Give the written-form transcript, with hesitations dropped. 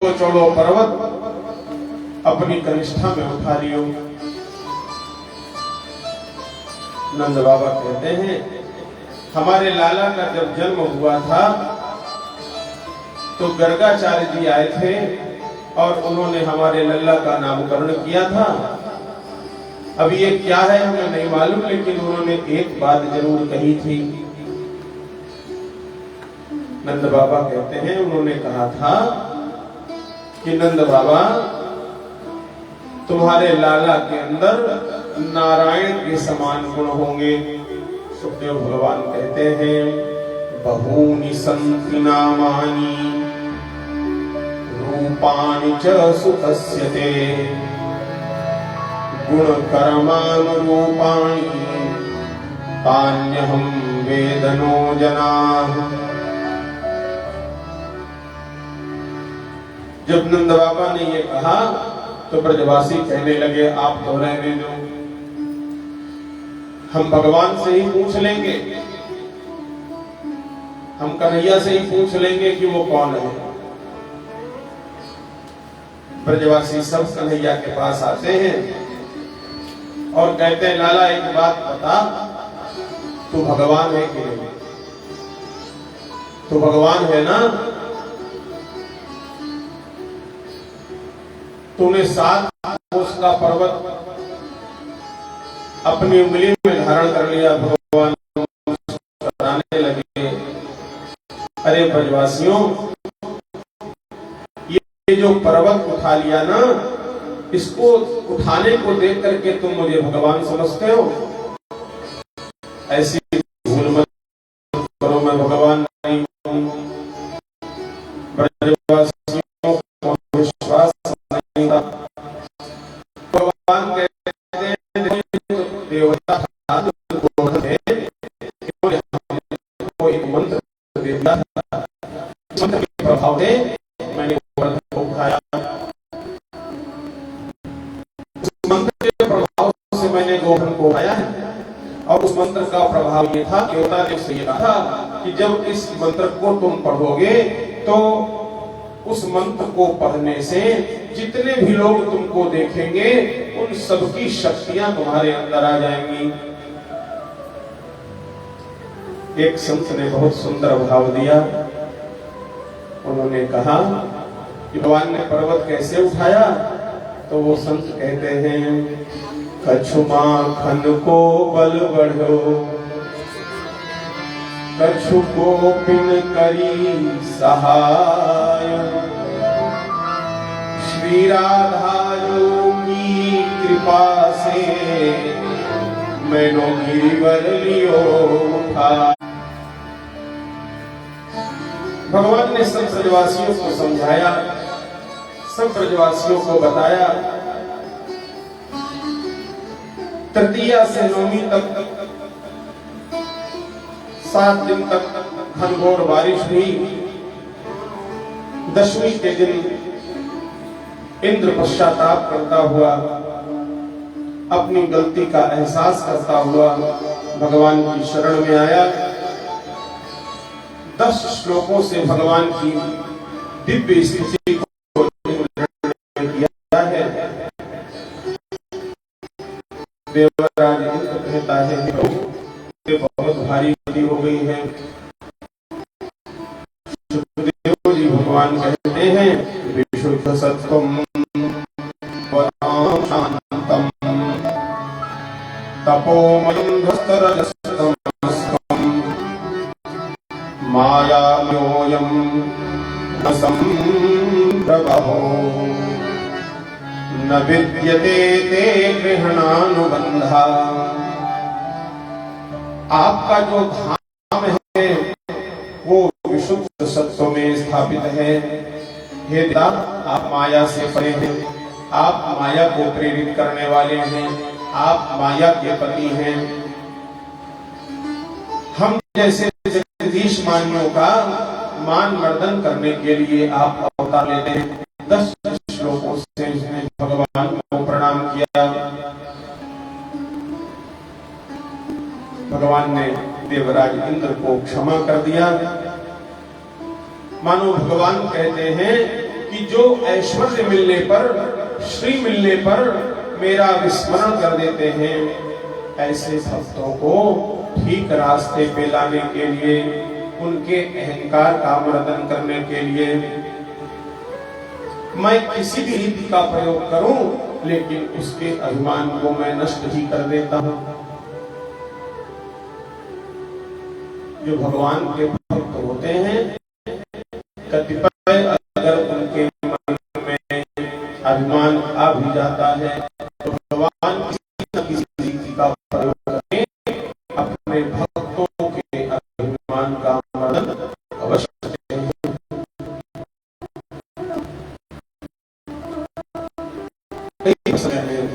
तो चढ़ो पर्वत अपनी कनिष्ठा में उठा लियो। नंद बाबा कहते हैं हमारे लाला का जब जन्म हुआ था तो गर्गाचार्य जी आए थे और उन्होंने हमारे लल्ला का नामकरण किया था। अब ये क्या है हमें नहीं मालूम, लेकिन उन्होंने एक बात जरूर कही थी। नंद बाबा कहते हैं उन्होंने कहा था कि नंद बाबा तुम्हारे लाला के अंदर नारायण के समान गुण होंगे। सुखदेव भगवान कहते हैं बहूनि सन्ति नामानि रूपाणि च सुतस्य ते गुण कर्मानुरूपाणि तान्यहं वेदनो जनाः। जब नंद बाबा ने ये कहा तो ब्रजवासी कहने लगे आप तो रहने दो, हम भगवान से ही पूछ लेंगे, हम कन्हैया से ही पूछ लेंगे कि वो कौन है। ब्रजवासी सब कन्हैया के पास आते हैं और कहते हैं लाला एक बात बता, तू भगवान है कि नहीं? तू भगवान है ना? तूने 7 कोस का पर्वत अपनी उंगली में धारण कर लिया, भगवान कराने लगे। अरे ब्रजवासियों, ये जो पर्वत उठा लिया ना, इसको उठाने को देख करके तुम मुझे भगवान समझते हो? ऐसी भूल मत करो, मैं भगवान नहीं हूं। ब्रजवासियों को विश्वास नहीं था। भगवान कहते हैं देवता एक मंत्र दे दिया था, मंत्र के प्रभाव से मैंने गोवर्धन को उठाया। उस मंत्र के प्रभाव से मैंने गोवर्धन को उठाया है। और उस मंत्र का प्रभाव ये था, देवता ने उससे ये कहा कि जब इस मंत्र को तुम पढ़ोगे तो उस मंत्र को पढ़ने से जितने भी लोग तुमको देखेंगे उन सबकी शक्तियां तुम्हारे अंदर आ जाएंगी। एक संत ने बहुत सुंदर भाव दिया। उन्होंने कहा कि भगवान ने पर्वत कैसे उठाया? तो वो संत कहते हैं कछु माखन को बल बढ़ो, कछु को पिन करी सहाय, श्री राधा योगी कृपा से मैनो गिरिवर लियो उठा। भगवान ने सब ब्रजवासियों को समझाया, सब ब्रजवासियों को बताया। तृतीया से नवमी तक 7 दिन तक घनघोर बारिश हुई। 10वीं के दिन इंद्र पश्चाताप करता हुआ, अपनी गलती का एहसास करता हुआ भगवान की शरण में आया। 10 श्लोकों से भगवान की दिव्य स्थिति को किया है। देवराज इंद्र कहता है कि बहुत भारी गति हो गई है। सुखदेव जी भगवान कहते हैं विशुद्ध सत्वम वराम शांतम तपोमयं धस्तरजस्तमस्कं मायामयोऽयं न संप्रभवो न विद्यते ते गृह्णानुबन्धा। आपका जो धाम है वो विशुद्ध सत्व में स्थापित है। हे पिता, आप माया से परे हैं, आप माया को प्रेरित करने वाले हैं, आप माया के पति हैं। हम जैसे जगदीश मानियों का मान मर्दन करने के लिए आप अवतार लेते हैं। 10 श्लोकों से उसने भगवान को प्रणाम किया। भगवान ने देवराज इंद्र को क्षमा कर दिया। मानो भगवान कहते हैं कि जो ऐश्वर्य मिलने पर, श्री मिलने पर मेरा विस्मरण कर देते हैं, ऐसे भक्तों को ठीक रास्ते पे लाने के लिए, उनके अहंकार का मर्दन करने के लिए मैं किसी भी रीति का प्रयोग करूं, लेकिन उसके अभिमान को मैं नष्ट ही कर देता हूं। जो भगवान के भक्त होते हैं, कतिपय अगर उनके मन में अभिमान आ भी जाता है तो भगवान किसी न किसी रीति का प्रयोग करके अपने भक्तों के अभिमान का मर्दन अवश्य करते हैं। कई समय में